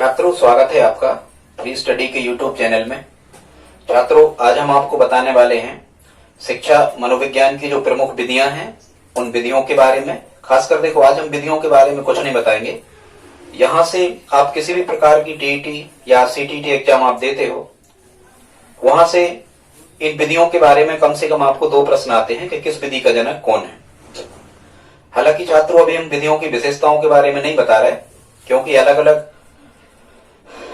छात्रों, स्वागत है आपका फ्री स्टडी के यूट्यूब चैनल में। छात्रों, आज हम आपको बताने वाले हैं शिक्षा मनोविज्ञान की जो प्रमुख विधियां हैं उन विधियों के बारे में। खासकर देखो, आज हम विधियों के बारे में कुछ नहीं बताएंगे। यहां से आप किसी भी प्रकार की टीईटी या सीटीटी एग्जाम आप देते हो, वहां से इन विधियों के बारे में कम से कम आपको 2 प्रश्न आते हैं कि किस विधि का जनक कौन है। हालांकि छात्रों, अभी हम विधियों की विशेषताओं के बारे में नहीं बता रहे, क्योंकि अलग अलग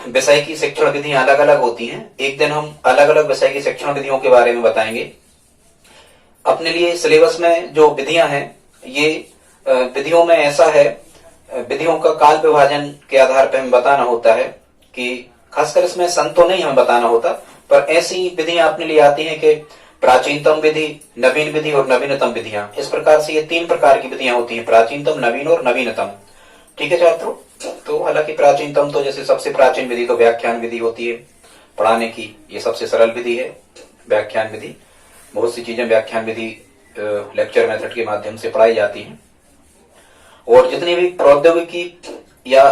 विषय की शिक्षण विधियां अलग अलग होती हैं। एक दिन हम अलग अलग विषय की शिक्षण विधियों के बारे में बताएंगे। अपने लिए सिलेबस में जो विधियां हैं, ये विधियों में ऐसा है, विधियों का काल विभाजन के आधार पर हमें बताना होता है कि खासकर इसमें सन तो नहीं हमें बताना होता, पर ऐसी विधियां अपने लिए आती हैं कि प्राचीनतम विधि, नवीन विधि और नवीनतम विधियां। इस प्रकार से ये 3 प्रकार की विधियां होती हैं, प्राचीनतम, नवीन और नवीनतम। ठीक है छात्रों, तो हालांकि प्राचीनतम तो जैसे सबसे प्राचीन विधि तो व्याख्यान विधि होती है पढ़ाने की, ये सबसे सरल विधि है व्याख्यान विधि। बहुत सी चीजें व्याख्यान विधि लेक्चर मेथड के माध्यम से पढ़ाई जाती हैं। और जितनी भी प्रौद्योगिकी या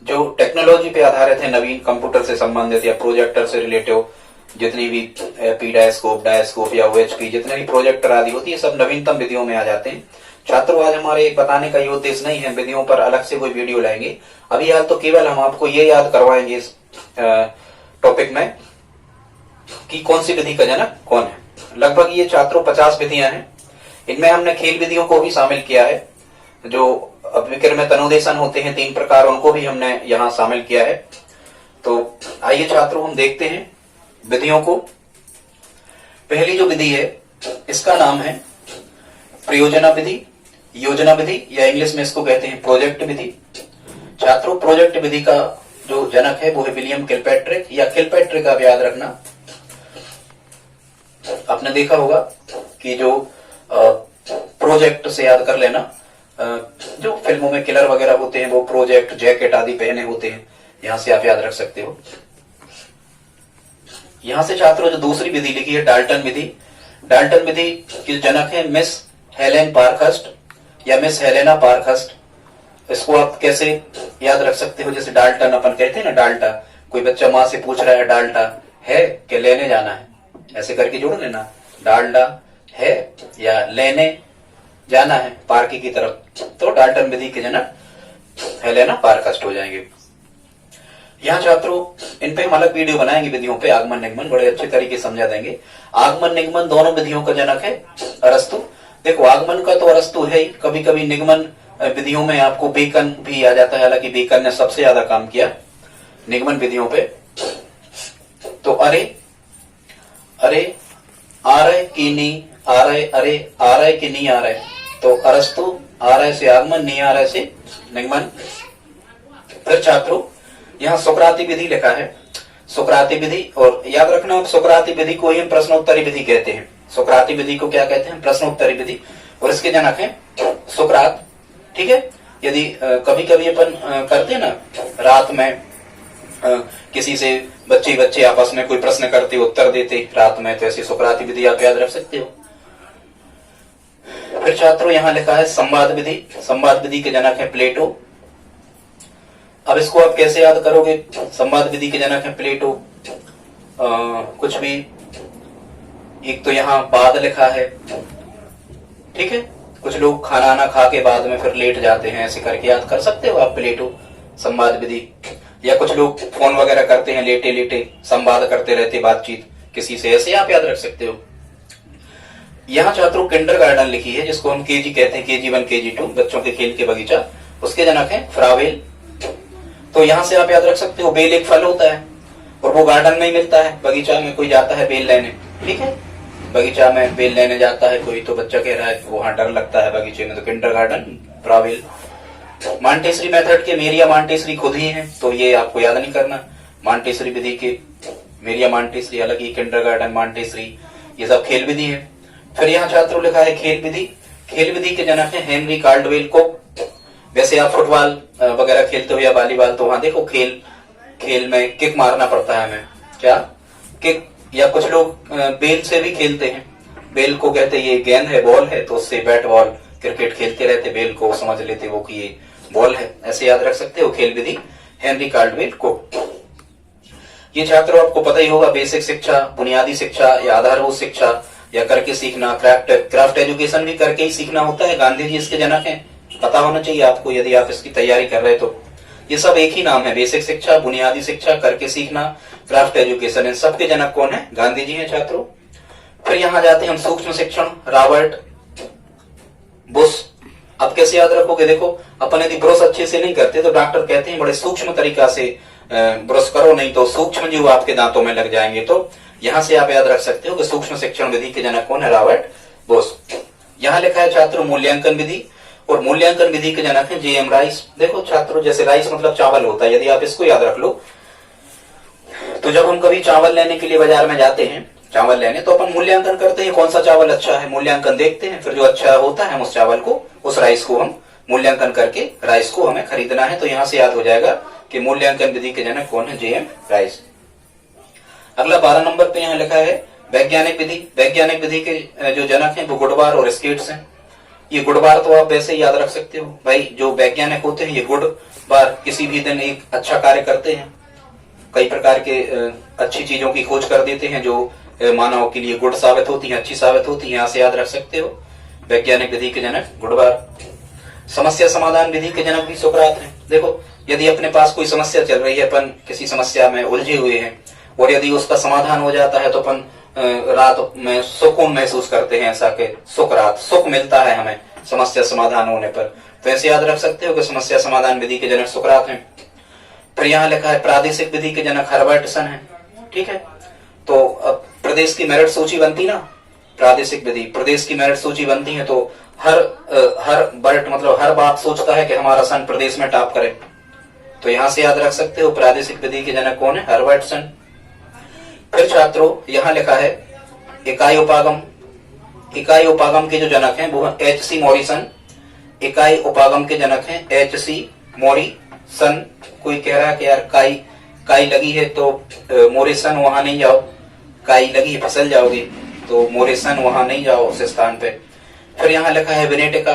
जो टेक्नोलॉजी पे आधारित है, नवीन कंप्यूटर से संबंधित या प्रोजेक्टर से रिलेटिव जितनी भी पी डायस्कोप या OHP जितने भी प्रोजेक्टर आदि होती है, सब नवीनतम विधियों में आ जाते हैं। छात्रों, आज हमारे बताने का ये उद्देश्य नहीं है विधियों पर अलग से कोई वीडियो लाएंगे। अभी हाल तो केवल हम आपको ये याद करवाएंगे इस टॉपिक में कि कौन सी विधि का जनक कौन है। लगभग ये छात्रों 50 विधियां हैं। इनमें हमने खेल विधियों को भी शामिल किया है। जो अभिक्रिया तनुदेशन होते हैं 3 प्रकार, उनको भी हमने यहाँ शामिल किया है। तो आइए छात्रों, हम देखते हैं विधियों को। पहली जो विधि है, इसका नाम है प्रयोजना विधि, योजना विधि, या इंग्लिश में इसको कहते हैं प्रोजेक्ट विधि। छात्रों, प्रोजेक्ट विधि का जो जनक है वो है विलियम किलपैट्रिक, या किलपैट्रिक आप याद रखना। आपने देखा होगा कि जो प्रोजेक्ट से याद कर लेना, जो फिल्मों में किलर वगैरह होते हैं वो प्रोजेक्ट जैकेट आदि पहने होते हैं, यहां से आप याद रख सकते हो। यहां से छात्रों जो दूसरी विधि लिखी है डाल्टन विधि। डाल्टन विधि की जनक है मिस हेलेन पार्कहर्स्ट या मिस हेलेना पार्कहर्स्ट। इसको आप कैसे याद रख सकते हो, जैसे डाल्टन अपन कहते हैं ना, डाल्टा। कोई बच्चा माँ से पूछ रहा है डाल्टा है कि लेने जाना है, ऐसे करके जोड़ लेना, डाल्टा है या लेने जाना है पार्की की तरफ, तो डाल्टन विधि के जनक हेलेना पार्कहर्स्ट हो जाएंगे। यहाँ छात्रों, इन पे हम अलग वीडियो बनाएंगे विधियों पे। आगमन निगमन बड़े अच्छे तरीके समझा देंगे। आगमन निगमन दोनों विधियों का जनक है अरस्तु। देखो, आगमन का तो अरस्तु है ही, कभी कभी निगमन विधियों में आपको बेकन भी आ जाता है। हालांकि बेकन ने सबसे ज्यादा काम किया निगमन विधियों पे। तो अरे अरे आ रहे की नी आ रहे, अरे आ रहे की नहीं आ रहे, तो अरस्तु, आ रहे से आगमन, नहीं आ रहे से निगमन। फिर छात्रों, यहाँ सुकराती विधि लिखा है, सुकराती विधि। और याद रखना, आप सुकराती विधि को ही हम प्रश्नोत्तरी विधि कहते हैं। सुकराती विधि को क्या कहते हैं? प्रश्नोत्तरी विधि। और इसके जनक है सुकरात। ठीक है, यदि कभी कभी अपन करते ना रात में, किसी से बच्चे आपस में कोई प्रश्न करते, उत्तर देते रात में, तो ऐसी सुकराती विधि आप याद रख सकते हो। फिर छात्रों, यहाँ लिखा है संवाद विधि। संवाद विधि के जनक है प्लेटो। अब इसको आप कैसे याद करोगे? संवाद विधि के जनक है प्लेटो। कुछ भी, एक तो यहाँ बाद लिखा है, ठीक है। कुछ लोग खाना ना खा के बाद में फिर लेट जाते हैं, ऐसे करके याद कर सकते हो आप प्लेटो संवाद विधि। या कुछ लोग फोन वगैरह करते हैं, लेटे लेटे संवाद करते रहते, बातचीत किसी से, ऐसे आप याद रख सकते हो। यहाँ छात्रों किंडरगार्टन लिखी है, जिसको हम केजी कहते हैं, KG1 KG2, बच्चों के खेल के बगीचा। उसके जनक है फ्रावेल। तो यहाँ से आप याद रख सकते हो, बेल एक फल होता है और वो गार्डन में ही मिलता है। बगीचा में कोई जाता है बेल लेने, ठीक है, बगीचा में बेल लेने जाता है कोई, तो बच्चा कह रहा है वहां डर लगता है बगीचे में, तो किंडरगार्टन फ्रावेल। मांटेसरी मेथड के मेरिया मांटेसरी खुद ही है, तो ये आपको याद नहीं करना। मांटेसरी विधि के मेरिया मांटेसरी अलग ही, किंडरगार्टन, मांटेसरी, ये सब खेल विधि है। फिर यहाँ छात्रों लिखा है खेल विधि। खेल विधि के जनक है हेनरी कार्डवेल कोक। वैसे आप फुटबॉल वगैरह खेलते हो या वॉलीबॉल, तो वहां देखो खेल में किक मारना पड़ता है हमें, क्या किक। या कुछ लोग बेल से भी खेलते हैं, बेल को कहते हैं ये गेंद है, बॉल है, तो उससे बैट बॉल क्रिकेट खेलते रहते, बेल को समझ लेते वो कि ये बॉल है, ऐसे याद रख सकते हो। खेल विधि हेनरी कार्डवेल कोक। ये छात्रों आपको पता ही होगा, बेसिक शिक्षा, बुनियादी शिक्षा या आधारभूत शिक्षा या करके सीखना, क्राफ्ट एजुकेशन भी करके ही सीखना होता है। गांधी जी इसके जनक हैं, पता होना चाहिए आपको यदि आप इसकी तैयारी कर रहे तो। ये सब एक ही नाम है, बेसिक शिक्षा, बुनियादी शिक्षा, करके सीखना, क्राफ्ट एजुकेशन। इन सबके जनक कौन है? गांधी जी हैं छात्रों। फिर यहां जाते हैं हम सूक्ष्म शिक्षण, रॉबर्ट बुश। अब कैसे याद रखोगे? देखो, अपन यदि ब्रश अच्छे से नहीं करते तो डॉक्टर कहते हैं बड़े सूक्ष्म तरीका से ब्रश करो, नहीं तो सूक्ष्म जीव आपके दांतों में लग जाएंगे। तो यहां से आप याद रख सकते हो कि सूक्ष्म शिक्षण विधि के जनक कौन है? Robert Bush. यहां लिखा है छात्रों मूल्यांकन विधि, और मूल्यांकन विधि के जनक है जे.एम. राइस। देखो छात्रों, जैसे राइस मतलब चावल होता है, यदि आप इसको याद रख लो तो जब हम कभी चावल लेने के लिए बाजार में जाते हैं, चावल लेने, तो अपन मूल्यांकन करते हैं कौन सा चावल अच्छा है, मूल्यांकन देखते हैं, फिर जो अच्छा होता है हम उस चावल को, उस राइस को हम मूल्यांकन करके राइस को हमें खरीदना है। तो यहां से याद हो जाएगा कि मूल्यांकन विधि के जनक कौन है? जे.एम. राइस। अगला 12 नंबर पे यहाँ लिखा है वैज्ञानिक विधि। वैज्ञानिक विधि के जो जनक हैं वो गुडबार और स्केट्स हैं। ये गुडबार तो आप वैसे ही याद रख सकते हो भाई, जो वैज्ञानिक होते हैं ये गुडबार किसी भी दिन एक अच्छा कार्य करते हैं, कई प्रकार के अच्छी चीजों की खोज कर देते हैं जो मानव के लिए गुड साबित होती है, अच्छी साबित होती है। यहां से याद रख सकते हो वैज्ञानिक विधि के जनक गुडबार। समस्या समाधान विधि के जनक भी सुकरात हैं। देखो, यदि अपने पास कोई समस्या चल रही है, अपन किसी समस्या में उलझे हुए हैं और यदि उसका समाधान हो जाता है तो अपन रात में सुकून महसूस करते हैं, ऐसा कि सुकरात, सुख मिलता है हमें समस्या समाधान होने पर। तो ऐसे याद रख सकते हो कि समस्या समाधान विधि के जनक सुकरात हैं। फिर यहाँ लिखा है प्रादेशिक विधि के जनक हर्बर्टसन है। ठीक है, तो अब प्रदेश की मेरिट सूची बनती ना, प्रादेशिक विधि, प्रदेश की मेरिट सूची बनती है, तो हर बर्ट मतलब हर बाप सोचता है कि हमारा सन प्रदेश में टॉप करे। तो यहां से याद रख सकते हो प्रादेशिक विधि के जनक कौन है? हर्बर्टसन। फिर छात्रों यहां लिखा है इकाई उपागम। इकाई उपागम के जो जनक हैं वो एच.सी. मॉरिसन। इकाई उपागम के जनक हैं एच.सी. मॉरिसन। कोई कह रहा है कि यार काई लगी है तो मोरिसन वहां नहीं जाओ, काई लगी है फिसल जाओगे, तो मोरिसन वहां नहीं जाओ उस स्थान पे। फिर यहाँ लिखा है विनेटिका।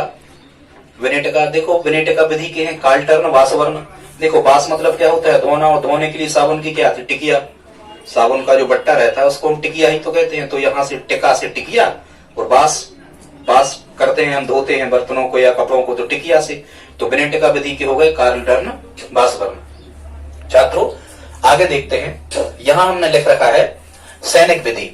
विनेटिका, देखो विनेटिका विधि के हैं कार्लटर्न, वासवर्ण। देखो वास मतलब क्या होता है? धोना, और धोने के लिए साबुन की क्या थी? टिकिया। साबुन का जो बट्टा रहता है उसको हम टिकिया ही तो कहते हैं। तो यहाँ से टिका से टिकिया, और बास करते हैं हम, धोते हैं बर्तनों को या कपड़ों को, तो टिकिया से। तो विनेटिका विधि के हो गए कार्लटर्न, वासवर्ण। छात्रों आगे देखते हैं, यहां हमने लिख रखा है सैनिक विधि।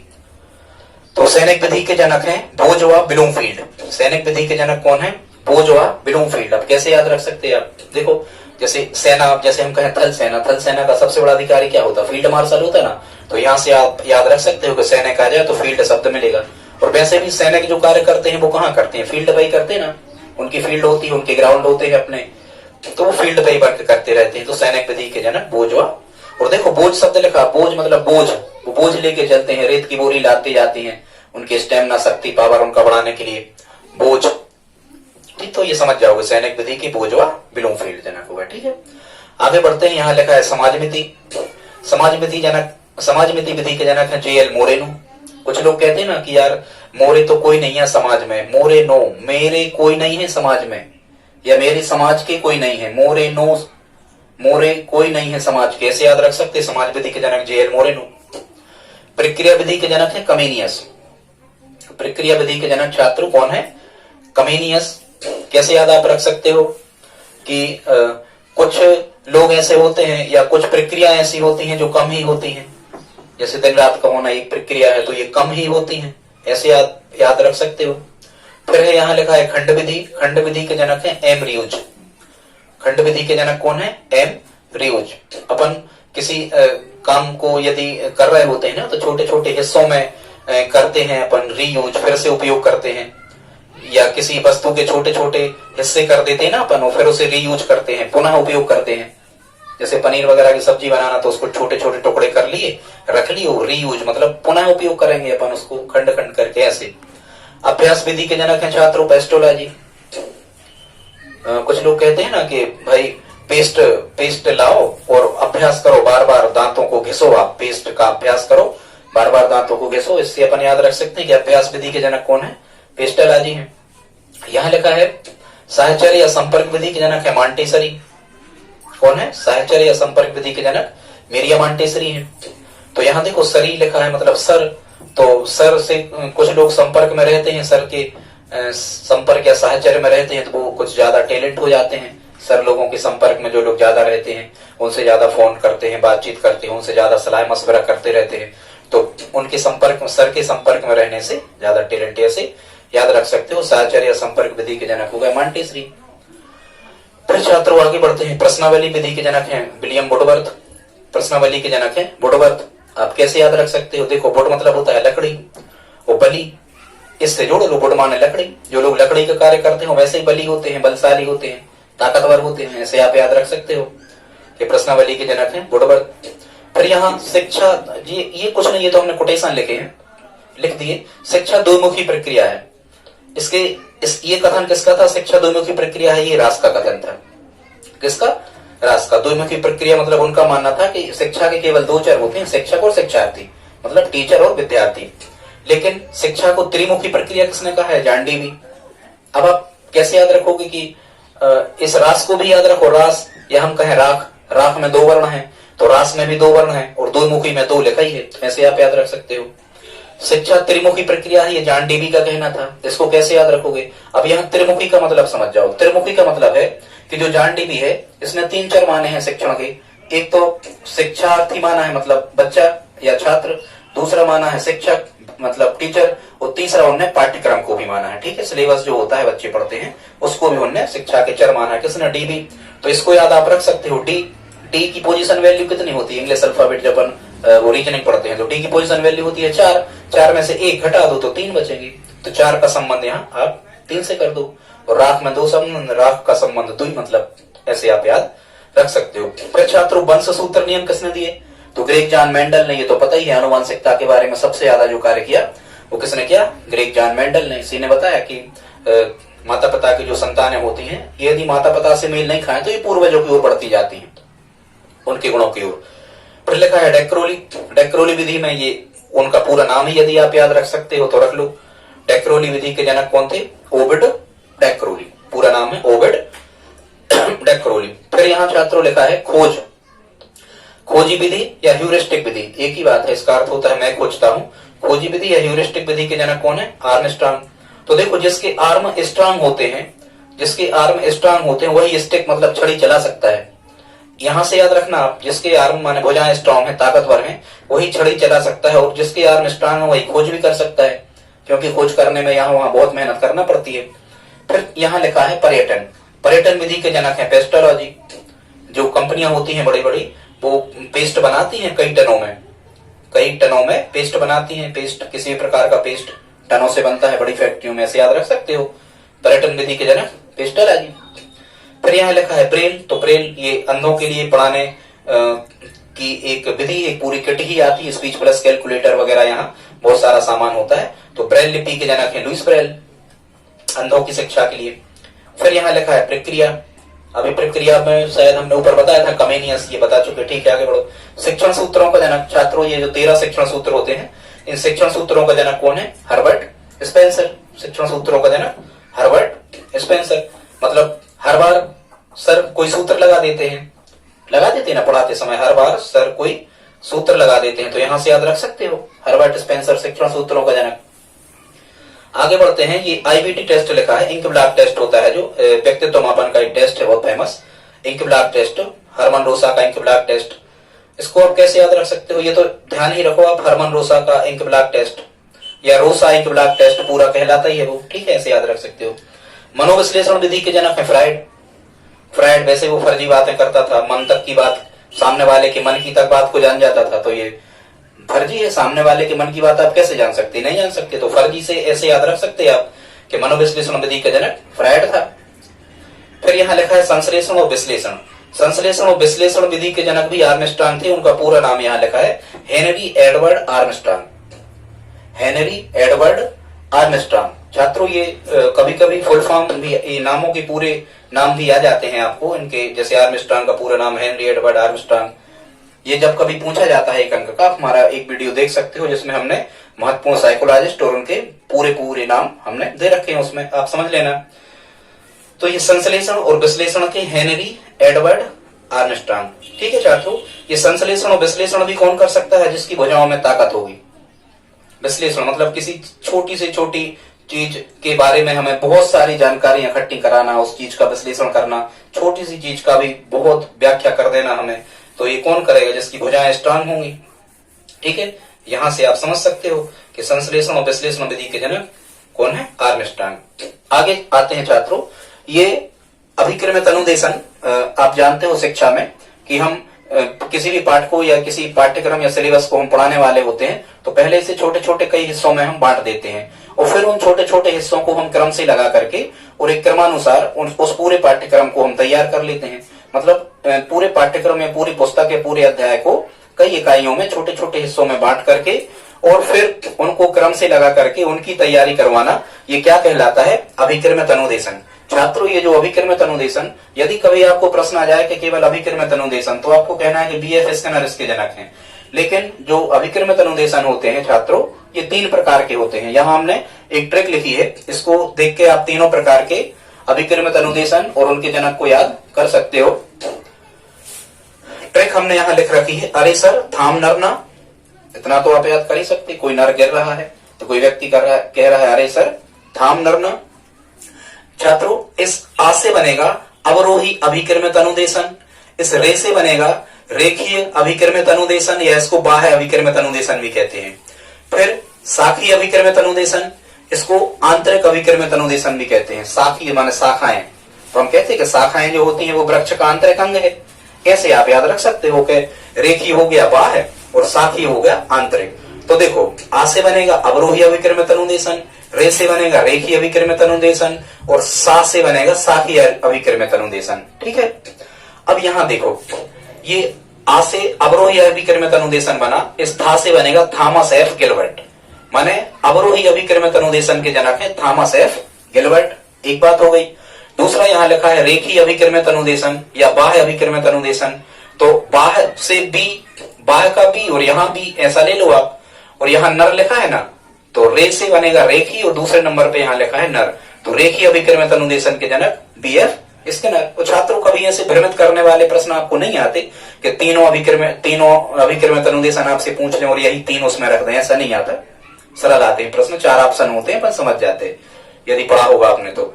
तो सैनिक विधि के जनक हैं बोर्जोआ ब्लूमफील्ड। सैनिक विधि के जनक कौन है? बोर्जोआ ब्लूमफील्ड। अब कैसे याद रख सकते हैं आप? देखो, जैसे सेना, जैसे हम कहें थल सेना, थल सेना का सबसे बड़ा अधिकारी क्या होता है? फील्ड मार्शल होता है ना। तो यहां से आप याद रख सकते हो कि सैनिक आ जाए तो फील्ड शब्द मिलेगा। और वैसे भी सैनिक जो कार्य करते हैं वो कहाँ करते हैं? फील्ड पे ही करते हैं ना। उनकी फील्ड होती है, उनके ग्राउंड होते हैं अपने, तो वो फील्ड पे ही वर्क करते रहते हैं। तो सैनिक विधि के जनक बोर्जोआ। और देखो बोझ शब्द लिखा, बोझ मतलब बोझ, वो बोझ लेके चलते हैं, रेत की बोरी लाते जाती हैं, उनकी स्टेमिना, शक्ति, पावर उनका बढ़ाने के लिए बोझ। ठीक, तो ये समझ जाओगे सैनिक विधि की बोर्जोआ ब्लूमफील्ड जनक होगा। ठीक है, आगे बढ़ते हैं। यहाँ लिखा है समाजमिति। समाजमिति विधि के जनक है जे.एल. मोरेनो। कुछ लोग कहते हैं ना कि यार मोरे तो कोई नहीं है समाज में, मोरे नो, मेरे कोई नहीं है समाज में, या मेरे समाज के कोई नहीं है, मोरे नो, मोरे कोई नहीं है समाज के। ऐसे याद रख सकते समाज विधि के जनक जे.एल. मोरेनो। प्रक्रिया विधि के जनक है कमेनियस। प्रक्रिया विधि के जनक छात्र कौन है? कमेनियस। कैसे याद आप रख सकते हो कि कुछ लोग ऐसे होते हैं या कुछ प्रक्रिया ऐसी होती हैं जो कम ही होती हैं, जैसे दिन रात का होना एक प्रक्रिया है तो ये कम ही होती हैं, ऐसे याद रख सकते हो। फिर है यहाँ लिखा है खंड विधि। खंड विधि के जनक है एम. रियूज। खंड विधि के जनक कौन है? एम. रियूज। अपन किसी काम को यदि कर रहे होते हैं ना तो छोटे छोटे हिस्सों में करते हैं अपन, रीयूज, फिर से उपयोग करते हैं, या किसी वस्तु के छोटे छोटे हिस्से कर देते हैं ना अपन, और फिर उसे रीयूज करते हैं, पुनः उपयोग करते हैं। जैसे पनीर वगैरह की सब्जी बनाना तो उसको छोटे छोटे टुकड़े कर लिए, रख लिए, रीयूज मतलब पुनः उपयोग करेंगे अपन उसको खंड खंड करके। ऐसे अभ्यास विधि के जनक है छात्रों पेस्टोलॉजी। कुछ लोग कहते हैं ना कि भाई पेस्ट लाओ और अभ्यास करो, बार बार दांतों को घिसो, आप पेस्ट का अभ्यास करो, बार बार दांतों को घिसो। इससे अपन याद रख सकते हैं कि अभ्यास विधि के जनक कौन है? पेस्टोलॉजी है। यहाँ लिखा है साहचर्य या संपर्क विधि के जनक है मॉन्टेसरी। कौन है? साहचर्य या संपर्क विधि के जनक मिरियम मॉन्टेसरी है। तो यहाँ देखो सरी लिखा है, मतलब सर, तो सर से कुछ लोग संपर्क में रहते हैं, सर के संपर्क या साहचर्य में रहते हैं तो वो कुछ ज्यादा टैलेंट हो जाते हैं। सर लोगों के संपर्क में जो लोग ज्यादा रहते हैं, उनसे ज्यादा फोन करते हैं, बातचीत करते हैं, उनसे ज्यादा सलाह मशवरा करते रहते हैं, तो उनके संपर्क में, सर के संपर्क में रहने से ज्यादा टैलेंट, ऐसे याद रख सकते हो। साहचर्य या संपर्क विधि के जनक हो गए मॉन्टेसरी। फिर छात्रों आगे बढ़ते हैं, प्रश्नावली विधि के जनक हैं विलियम वुडवर्थ। प्रश्नावली के जनक हैं वुडवर्थ। आप कैसे याद रख सकते हो? देखो वुड मतलब होता है लकड़ी, वो बली, इससे जोड़ लो, वुड माने लकड़ी। जो लोग लकड़ी का कार्य करते हो वैसे ही बली होते हैं, बलशाली होते हैं, ताकतवर होते हैं, ऐसे आप याद रख सकते हो कि प्रश्नावली के जनक हैं वुडवर्थ। फिर यहाँ शिक्षा, ये कुछ नहीं, ये तो हमने कोटेशन लिखे हैं, लिख दिए। शिक्षा द्विमुखी प्रक्रिया है। ये कथन किसका था? शिक्षा द्विमुखी प्रक्रिया है, ये रास का कथन था। किसका? रास का। द्विमुखी प्रक्रिया मतलब उनका मानना था कि शिक्षा के केवल दो चर होते हैं, शिक्षक और शिक्षार्थी, मतलब टीचर और विद्यार्थी। लेकिन शिक्षा को त्रिमुखी प्रक्रिया किसने कहा है? John Dewey. अब आप कैसे याद रखोगे कि इस रास को भी याद रखो, रास, या हम कहें राख, राख में दो वर्ण है, तो रास में भी दो वर्ण है और द्विमुखी में दो लिखा ही है, ऐसे आप याद रख सकते हो। शिक्षा त्रिमुखी प्रक्रिया है, ये जॉन डेवी का कहना था। इसको कैसे याद रखोगे? अब यहाँ त्रिमुखी का मतलब समझ जाओ। त्रिमुखी का मतलब है कि जो जॉन डेवी है, इसने तीन चर माने हैं शिक्षण के। एक तो शिक्षार्थी माना है, मतलब बच्चा या छात्र, दूसरा माना है शिक्षक मतलब टीचर, और तीसरा उन्होंने पाठ्यक्रम को भी माना है। ठीक है, सिलेबस जो होता है बच्चे पढ़ते हैं उसको भी उन्होंने शिक्षा के चर माना है। किसने? डीबी। तो इसको याद आप रख सकते हो। डी की पोजीशन वैल्यू कितनी होती है? इंग्लिश अल्फाबेट जब वो रीजनिंग पढ़ते हैं तो डी की पोजीशन वैल्यू होती है 4। 4 में से 1 घटा दो तो 3 बचेंगे, तो 4 का संबंध यहाँ आप 3 से कर दो। और राख में 2 संबंध, राख का संबंध 2, मतलब ऐसे आप याद रख सकते हो। फिर छात्रों वंश सूत्र नियम किसने दिए? तो ग्रेग जॉन मेंडल ने। ये तो पता ही है, आनुवंशिकता के बारे में सबसे ज्यादा जो कार्य किया वो किसने किया? ग्रेग जॉन मेंडल ने। इसी ने बताया कि माता पिता की जो संतानें होती हैं, यदि माता पिता से मेल नहीं खाए तो ये पूर्वजों की ओर बढ़ती जाती हैं, उनके गुणों की ओर। फिर लिखा है डेक्रोली। डेक्रोली विधि में, ये उनका पूरा नाम ही यदि आप याद रख सकते हो तो रख लो। डेक्रोली विधि के जनक कौन थे? ओविड डेक्रोली। पूरा नाम है ओविड डेक्रोली। फिर यहाँ छात्रों लिखा है खोज। खोजी विधि या ह्यूरिस्टिक विधि एक ही बात है, इसका अर्थ होता है मैं खोजता हूँ। खोजी विधि या ह्यूरिस्टिक विधि के जनक कौन है? आर्मस्ट्रांग। तो देखो जिसके आर्म स्ट्रांग होते हैं, जिसके आर्म स्ट्रांग होते हैं वही स्टिक मतलब छड़ी चला सकता है। यहां से याद रखना आप, जिसके आर्म माने भुजाएं स्ट्रांग है, ताकतवर है, वही छड़ी चला सकता है, और जिसके आर्म स्ट्रांग है वही खोज भी कर सकता है, क्योंकि खोज करने में यहाँ वहां बहुत मेहनत करना पड़ती है। फिर यहाँ लिखा है पर्यटन। पर्यटन विधि के जनक है पेस्टोलॉजी। जो कंपनियां होती हैं बड़ी बड़ी, वो पेस्ट बनाती हैं कई टनों में पेस्ट बनाती हैं। पेस्ट किसी प्रकार का पेस्ट टनों से बनता है बड़ी फैक्ट्रियों में, ऐसे याद रख सकते हो। पर्यटन विधि के जनक पेस्टोलॉजी। फिर यहाँ लिखा है ब्रेल। तो ब्रेल ये अंधों के लिए पढ़ाने की एक विधि, एक पूरी किट ही आती है, स्पीच प्लस कैलकुलेटर वगैरह, यहाँ बहुत सारा सामान होता है। तो ब्रेल लिपि के जनक है लुइस ब्रेल, अंधों की शिक्षा के लिए। फिर यहाँ लिखा है प्रक्रिया। अभी प्रक्रिया में शायद हमने ऊपर बताया था, कमेनियस, ये बता चुके। ठीक है, आगे बढ़ो। शिक्षण सूत्रों का जनक छात्रों, ये जो 13 शिक्षण सूत्र होते हैं, इन शिक्षण सूत्रों का जनक कौन है? Herbert Spencer. शिक्षण सूत्रों का जनक हर्बर्ट स्पेंसर। मतलब हर बार सर कोई सूत्र लगा देते हैं ना पढ़ाते समय, हर बार सर कोई सूत्र लगा देते हैं, तो यहां से याद रख सकते हो हर्बर्ट स्पेंसर शिक्षण सूत्रों का जनक। आगे बढ़ते हैं, ये आईबीटी टेस्ट लिखा है, इंक ब्लॉक टेस्ट होता है, जो व्यक्तित्व मापन का एक टेस्ट है बहुत famous, ink blot test, Hermann Rorschach का इंक ब्लॉक टेस्ट। इसको आप कैसे याद रख सकते हो? ये तो ध्यान ही रखो आप, हरमन रोसा का इंक ब्लॉक टेस्ट या रोसा इंक ब्लॉक टेस्ट पूरा कहलाता ही है वो। ठीक है, ऐसे याद रख सकते हो। मनोविश्लेषण विधि के जनक है फ्राइड। फ्राइड वैसे वो फर्जी बातें करता था, मन तक की बात, सामने वाले के मन की तक बात को जान जाता था, तो ये फर्जी है। सामने वाले के मन की बात आप कैसे जान सकते? नहीं जान सकते, तो फर्जी से ऐसे याद रख सकते हैं आप कि मनोविश्लेषण विधि का जनक फ्राइड था। फिर यहाँ लिखा है संश्लेषण और विश्लेषण। संश्लेषण और विश्लेषण विधि के जनक भी आर्मस्ट्रांग थे। उनका पूरा नाम यहाँ लिखा है Henry Edward Armstrong. Henry Edward Armstrong. छात्रों ये कभी कभी फुल फॉर्म भी, नामों के पूरे नाम भी आ जाते हैं आपको इनके, जैसे आर्मस्ट्रांग का पूरा नाम हेनरी एडवर्ड आर्मस्ट्रांग। ये जब कभी पूछा जाता है एक अंक का, हमारा एक वीडियो देख सकते हो जिसमें हमने महत्वपूर्ण साइकोलॉजिस्ट और उनके पूरे नाम हमने दे रखे हैं, उसमें आप समझ लेना। तो ये संश्लेषण और विश्लेषण के हेनरी एडवर्ड आर्मस्ट्रांग। ठीक है छात्रों, ये संश्लेषण और विश्लेषण भी कौन कर सकता है? जिसकी भुजाओं में ताकत होगी। विश्लेषण मतलब किसी छोटी से छोटी चीज के बारे में हमें बहुत सारी जानकारी इकट्ठी कराना, उस चीज का विश्लेषण करना, छोटी सी चीज का भी बहुत व्याख्या कर देना हमें, तो ये कौन करेगा? जिसकी भुजाएं स्ट्रांग होंगी। ठीक है, यहां से आप समझ सकते हो कि संश्लेषण और विश्लेषण विधि के जनक कौन है? आर्मस्ट्रांग। आगे आते हैं छात्रों, ये अभिक्रमित अनुदेशन आप जानते हो शिक्षा में कि हम किसी भी पाठ को या किसी पाठ्यक्रम या सिलेबस को हम पढ़ाने वाले होते हैं तो पहले से छोटे छोटे कई हिस्सों में हम बांट देते हैं और फिर उन छोटे छोटे हिस्सों को हम क्रम से लगा करके और एक क्रमानुसार उस पूरे पाठ्यक्रम को हम तैयार कर लेते हैं। मतलब पूरे पाठ्यक्रम या पूरी पुस्तक या पूरे अध्याय को कई इकाइयों में छोटे छोटे हिस्सों में बांट करके और फिर उनको क्रम से लगा करके उनकी तैयारी करवाना, ये क्या कहलाता है? अभिक्रमित अनुदेशन। छात्रों, ये जो अभिक्रमित अनुदेशन, यदि कभी आपको प्रश्न आ जाए कि केवल अभिक्रमित अनुदेशन, तो आपको कहना है कि बीएफ स्कैनर इसके जनक हैं। लेकिन जो अभिक्रमित अनुदेशन होते हैं छात्रों, ये 3 प्रकार के होते हैं। यहाँ हमने एक ट्रिक लिखी है, इसको देख के आप तीनों प्रकार के अभिक्रमित अनुदेशन और उनके जनक को याद कर सकते हो। ट्रिक हमने यहाँ लिख रखी है, अरे सर थाम नरना, इतना तो आप याद कर ही सकते। कोई नर गिर रहा है तो कोई व्यक्ति कह रहा है अरे सर थाम नरना। छात्रों, इस आ से बनेगा अवरोही अभिक्रमित अनुदेशन, इस रे से बनेगा रेखीय अभिक्रमित अनुदेशन या इसको बाह्य अभिक्रमित अनुदेशन भी कहते हैं। फिर शाखीय अभिक्रमित अनुदेशन, इसको आंतरिक अभिक्रमित अनुदेशन भी कहते हैं। शाखीय माने शाखाएं, तो हम कहते हैं कि शाखाएं जो होती हैं वो वृक्ष का आंतरिक अंग है। कैसे आप याद रख सकते हो कि रेखीय हो गया बाह्य और शाखीय हो गया आंतरिक। तो देखो, आ से बनेगा अवरोही अभिक्रमित अनुदेशन, रे से बनेगा रेखीय अभिक्रमित अनुदेशन और सा से बनेगा शाखीय अभिक्रमित अनुदेशन। ठीक है, अब यहां देखो, ये आ से अवरोही अभिक्रमित अनुदेशन बना, इस था से बनेगा थॉमस एफ गिलबर्ट, माने अवरोही अभिक्रमित अनुदेशन के जनक है थॉमस एफ गिलबर्ट। एक बात हो गई। दूसरा यहाँ लिखा है रेखीय अभिक्रमित अनुदेशन या बाह्य अभिक्रमित अनुदेशन, तो बाह्य से बी, बाह्य का बी और यहाँ बी ऐसा ले लो आप, और यहाँ नर लिखा है ना, तो रे से बनेगा रेखी और दूसरे नंबर पे यहाँ लिखा है नर, तो रेखी अभिक्रमित अनुदेशन के जनक बीएफ स्कैनर। तो छात्रों, कभी ऐसे भ्रमित करने वाले प्रश्न आपको नहीं आते कि तीनों अभिक्रमित अनुदेशन आपसे पूछ लें और यही 3 उसमें रख दें, ऐसा नहीं आता। सरल आते हैं प्रश्न, 4 ऑप्शन होते हैं, पर समझ जाते हैं यदि पढ़ा होगा आपने तो।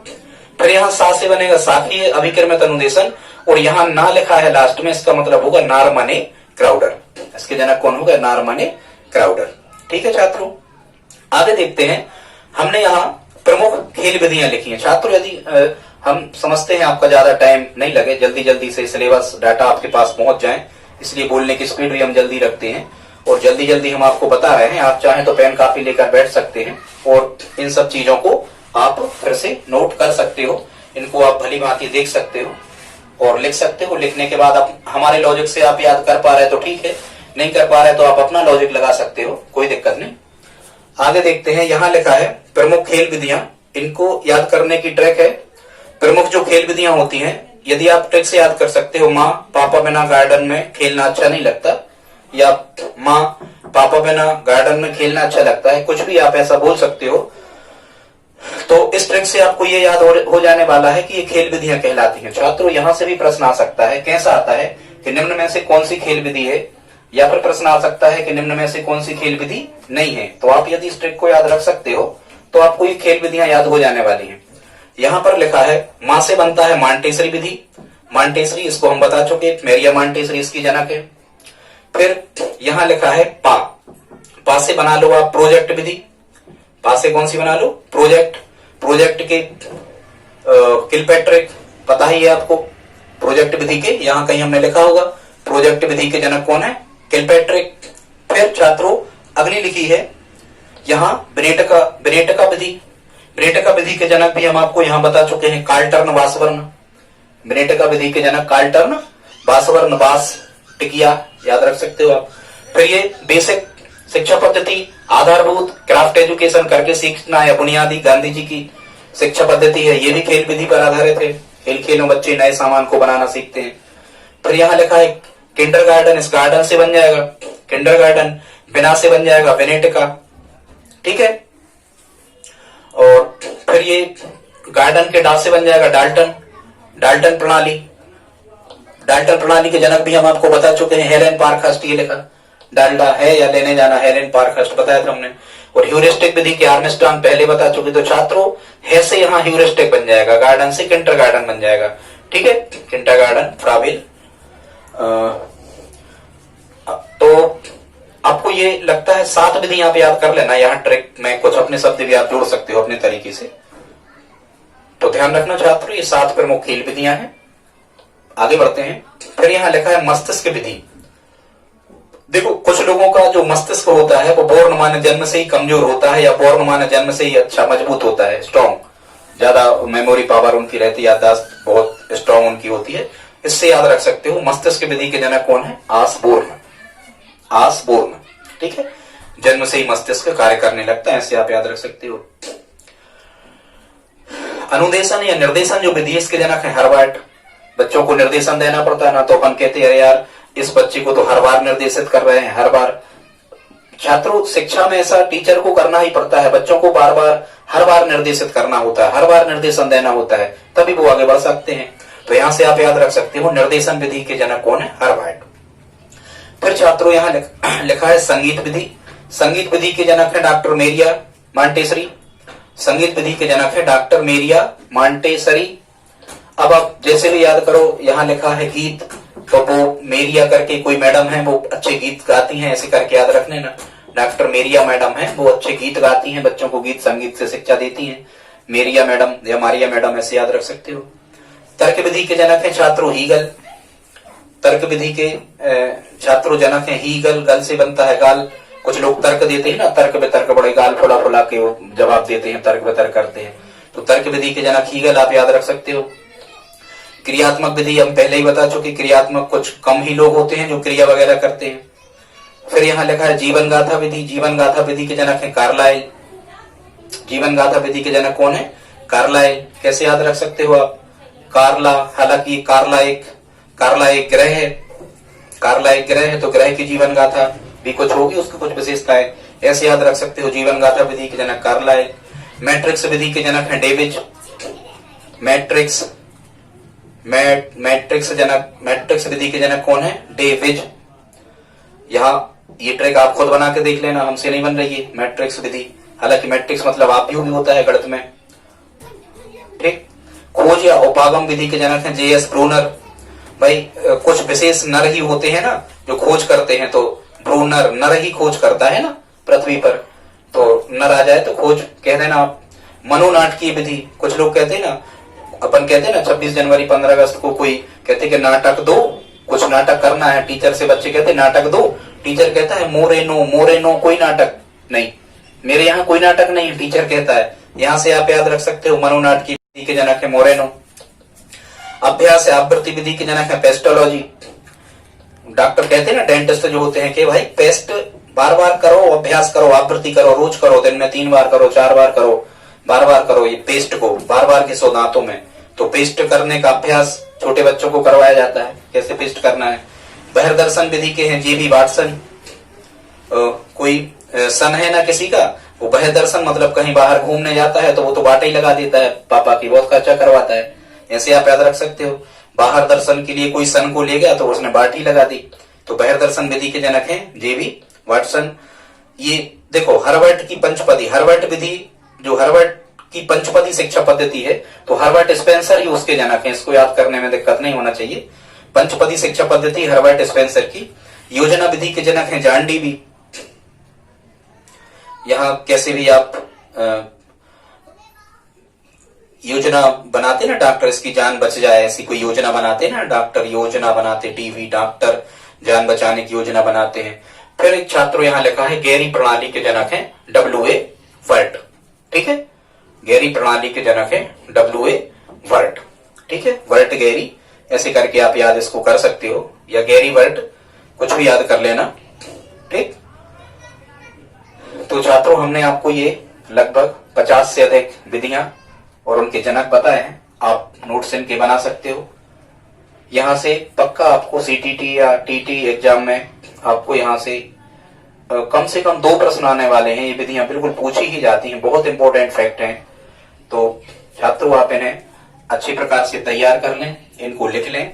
फिर यहाँ सा से बनेगा शाखीय अभिक्रमित अनुदेशन और यहाँ ना लिखा है लास्ट में, इसका मतलब होगा नारमने क्राउडर। इसके जनक कौन होगा? नारमने क्राउडर। ठीक है छात्रों, आगे देखते हैं। हमने यहाँ प्रमुख खेल विधियां लिखी हैं। छात्रों, यदि हम समझते हैं आपका ज्यादा टाइम नहीं लगे, जल्दी जल्दी से सिलेबस डाटा आपके पास पहुंच जाए, इसलिए बोलने की स्पीड भी हम जल्दी रखते हैं और जल्दी जल्दी हम आपको बता रहे हैं। आप चाहें तो पेन कापी लेकर बैठ सकते हैं और इन सब चीजों को आप फिर से नोट कर सकते हो, इनको आप भली भांति देख सकते हो और लिख सकते हो। लिखने के बाद आप हमारे लॉजिक से आप याद कर पा रहे तो ठीक है, नहीं कर पा रहे तो आप अपना लॉजिक लगा सकते हो, कोई दिक्कत नहीं। आगे देखते हैं, यहाँ लिखा है प्रमुख खेल विधियां, इनको याद करने की ट्रिक है। प्रमुख जो खेल विधियां होती हैं, यदि आप ट्रिक से याद कर सकते हो, माँ पापा बिना गार्डन में खेलना अच्छा नहीं लगता, या माँ पापा बिना गार्डन में खेलना अच्छा लगता है, कुछ भी आप ऐसा बोल सकते हो। तो इस ट्रिक से आपको ये याद हो जाने वाला है कि ये खेल विधियां कहलाती हैं। छात्रों, यहां से भी प्रश्न आ सकता है, कैसा आता है कि निम्न में से कौन सी खेल विधि है, या फिर प्रश्न आ सकता है कि निम्न में से कौन सी खेल विधि नहीं है। तो आप यदि इस ट्रिक को याद रख सकते हो तो आपको ये खेल विधियां याद हो जाने वाली हैं। यहाँ पर लिखा है मां से बनता है मांटेसरी विधि, मांटेसरी इसको हम बता चुके, मेरिया मांटेसरी इसकी जनक है। फिर यहाँ लिखा है पा, पा से बना लो आप प्रोजेक्ट विधि, पा से कौन सी बना लो? प्रोजेक्ट, प्रोजेक्ट के किलपैट्रिक पता ही है आपको, प्रोजेक्ट विधि के यहाँ कहीं हमने लिखा होगा, प्रोजेक्ट विधि के जनक कौन है? किलपैट्रिक। फिर छात्रों, अगली लिखी है यहाँ ब्रेटका विधि, ब्रेटका विधि के जनक भी हम आपको यहाँ बता चुके हैं, कार्लटर्न वासवर्ण। ब्रेटका विधि के जनक कार्लटर्न वासवर्ण, वास टिकिया याद रख सकते हो आप। फिर ये बेसिक शिक्षा पद्धति, आधारभूत क्राफ्ट एजुकेशन करके सीखना या बुनियादी गांधी जी की शिक्षा पद्धति है, ये भी खेल विधि पर आधारित है। खेल खेल में बच्चे नए सामान को बनाना सीखते हैं। फिर यहाँ लिखा है किंडरगार्टन, इस गार्डन से बन जाएगा किंडरगार्टन, बिना से बन जाएगा बेनेटिका। ठीक है, और फिर ये गार्डन के डा से बन जाएगा डाल्टन, डाल्टन प्रणाली। डाल्टन प्रणाली के जनक भी हम आपको बता चुके हैं, हेलेन पारखर्स्ट, ये लिखा डाल्डा है या लेने जाना, हेलेन पारखर्स्ट बताया था हमने। और ह्यूरिस्टिक विधि के आर्मस्ट्रांग पहले बता चुके। तो छात्रों है से यहाँ ह्यूरिस्टिक बन जाएगा, गार्डन से किंडरगार्टन बन जाएगा, ठीक है, किंडरगार्टन फ्राविल। तो आपको ये लगता है 7 विधि आप याद कर लेना, यहाँ ट्रिक में कुछ अपने शब्द भी आप जोड़ सकते हो अपने तरीके से। तो ध्यान रखना छात्रों, ये 7 प्रमुख खेल विधियां हैं। आगे बढ़ते हैं। फिर यहाँ लिखा है मस्तिष्क विधि। देखो कुछ लोगों का जो मस्तिष्क होता है वो बोर्न माने जन्म से ही कमजोर होता है, या बोर्न माने जन्म से ही अच्छा मजबूत होता है, स्ट्रॉन्ग, ज्यादा मेमोरी पावर उनकी रहती है, याददाश्त बहुत स्ट्रॉन्ग उनकी होती है। इससे याद रख सकते हो मस्तिष्क विधि के जनक कौन है? आसबोर्न, आसबोर्न, ठीक है। जन्म से ही मस्तिष्क कार्य करने लगता है, ऐसे आप याद रख सकते हो। अनुदेशन या निर्देशन जो विधि इसके जनक है हर्बार्ट। बच्चों को निर्देशन देना पड़ता है ना, तो अपन कहते हैं यार इस बच्चे को तो हर बार निर्देशित कर रहे हैं, हर बार। छात्रों शिक्षा में ऐसा टीचर को करना ही पड़ता है, बच्चों को बार बार हर बार निर्देशित करना होता है, हर बार निर्देशन देना होता है, तभी वो आगे बढ़ सकते हैं। तो यहां से आप याद रख सकते हो निर्देशन विधि के जनक कौन है? हर्बार्ट। फिर छात्रों यहाँ लिखा है संगीत विधि। संगीत विधि के जनक है डॉक्टर मेरिया मॉन्टेसरी। संगीत विधि के जनक है डॉक्टर मेरिया मॉन्टेसरी। अब आप जैसे भी याद करो, यहाँ लिखा है गीत, तो वो मेरिया करके कोई मैडम है, वो अच्छे गीत गाती हैं, ऐसे करके याद रखने ना। डॉक्टर मेरिया मैडम है, वो अच्छे गीत गाती हैं, बच्चों को गीत संगीत से शिक्षा देती हैं, मेरिया मैडम या मारिया मैडम, ऐसे याद रख सकते हो। तर्क विधि के जनक है छात्रों हीगल। तर्क विधि के छात्रों जनक है हीगल, गल से बनता है गाल। कुछ लोग तर्क देते हैं ना, तर्क वितर्क, बड़े गाल फुला फुला के वो जवाब देते हैं, तर्क वितर्क करते हैं, तो तर्क विधि के जनक हीगल आप याद रख सकते हो। क्रियात्मक विधि हम पहले ही बता चुके, क्रियात्मक कुछ कम ही लोग होते हैं जो क्रिया वगैरह करते हैं। फिर यहाँ लिखा है जीवन गाथा विधि। जीवन गाथा विधि के जनक है कार्लाइल। जीवन गाथा विधि के जनक कौन है? कार्लाइल। कैसे याद रख सकते हो आप? कार्ला, हालांकि कार्ला एक ग्रह है, कार्ला एक ग्रह है, तो ग्रह की जीवन गाथा भी कुछ होगी, उसकी कुछ विशेषताएं, ऐसे याद रख सकते हो। जीवन गाथा विधि के जनक कार्लाइल। मैट्रिक्स विधि के जनक है डेविज। मैट्रिक्स विधि के जनक कौन है? डेविज। यहाँ ये ट्रिक आप खुद बना के देख लेना, हमसे नहीं बन रही है मैट्रिक्स विधि। हालांकि मैट्रिक्स मतलब आप भी होता है गणित में, ठीक। खोज या उपागम विधि के जनक है जेएस ब्रूनर। भाई कुछ विशेष नर ही होते हैं ना जो खोज करते हैं, तो ब्रूनर नर ही खोज करता है ना पृथ्वी पर, तो नर आ जाए तो खोज कह देना आप। मनोनाटकीय विधि, कुछ लोग कहते हैं ना, अपन कहते हैं ना 26 जनवरी 15 अगस्त को कोई कहते कि नाटक दो, कुछ नाटक करना है, टीचर से बच्चे कहते नाटक दो, टीचर कहता है मोरेनो, कोई नाटक नहीं, मेरे यहाँ कोई नाटक नहीं, टीचर कहता है। यहाँ से आप याद रख सकते हो मनोनाटकीय विधि के जनक है मोरेनो। अभ्यास या आवृत्ति विधि के जनक है पेस्टोलॉजी। डॉक्टर कहते हैं ना, डेंटिस्ट जो होते हैं कि भाई पेस्ट बार बार करो, अभ्यास करो, आवृत्ति करो, रोज करो, दिन में 3 बार करो, 4 बार करो, बार बार करो, ये पेस्ट को बार बार घिसो दांतों में। तो पेस्ट करने का अभ्यास छोटे बच्चों को करवाया जाता है, कैसे पेस्ट करना है। बहिर्दर्शन विधि के हैं जेबी वाटसन। कोई सन है ना किसी का, वो बहिर्दर्शन मतलब कहीं बाहर घूमने जाता है तो वो तो बाटे ही लगा देता है, पापा की बहुत खर्चा करवाता है, ऐसे आप याद रख सकते हो। बाहर दर्शन के लिए कोई सन को ले गया तो उसने बाटी लगा दी, तो बहिर्दर्शन विधि के जनक हैं जेबी वाटसन। ये देखो हर्बर्ट की पंचपदी, हर्बर्ट विधि जो हर्बर्ट की पंचपदी शिक्षा पद्धति है, तो हर्बर्ट स्पेंसर ही उसके जनक हैं, इसको याद करने में दिक्कत नहीं होना चाहिए। पंचपदी शिक्षा पद्धति हर्बर्ट स्पेंसर की। योजना विधि के जनक हैं जॉन डीवी। यहाँ कैसे भी आप योजना बनाते ना, डॉक्टर इसकी जान बच जाए, ऐसी कोई योजना बनाते ना डॉक्टर, योजना बनाते, डीवी डॉक्टर जान बचाने की योजना बनाते हैं। फिर एक छात्रों यहाँ लिखा है गैरी प्रणाली के जनक है W.A. वर्ट, ठीक है, गैरी प्रणाली के जनक है W.A. वर्ट, ठीक है, वर्ट गैरी, ऐसे करके आप याद इसको कर सकते हो, या गैरी वर्ट, कुछ भी याद कर लेना, ठीक। तो छात्रों हमने आपको ये लगभग 50 से अधिक विधियां और उनके जनक बताए हैं, आप नोट्स इनके बना सकते हो। यहां से पक्का आपको सीटीटी या टीटी एग्जाम में आपको यहां से कम 2 प्रश्न आने वाले हैं। ये विधियां बिल्कुल पूछी ही जाती हैं, बहुत इंपॉर्टेंट फैक्ट हैं। तो छात्रों आप इन्हें अच्छी प्रकार से तैयार कर लें, इनको लिख लें,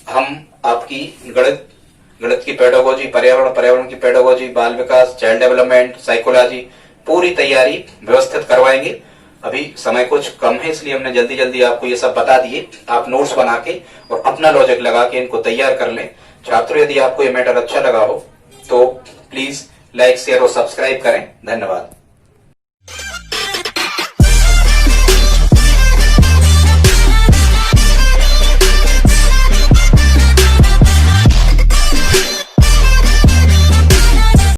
हम आपकी गणित की पेडागोजी, पर्यावरण की पेडागोजी, बाल विकास, चाइल्ड डेवलपमेंट, साइकोलॉजी, पूरी तैयारी व्यवस्थित करवाएंगे। अभी समय कुछ कम है, इसलिए हमने जल्दी जल्दी आपको ये सब बता दिए। आप नोट्स बना के और अपना लॉजिक लगा के इनको तैयार कर लें। छात्रों, यदि आपको ये मैटर अच्छा लगा हो तो प्लीज लाइक, शेयर और सब्सक्राइब करें। धन्यवाद।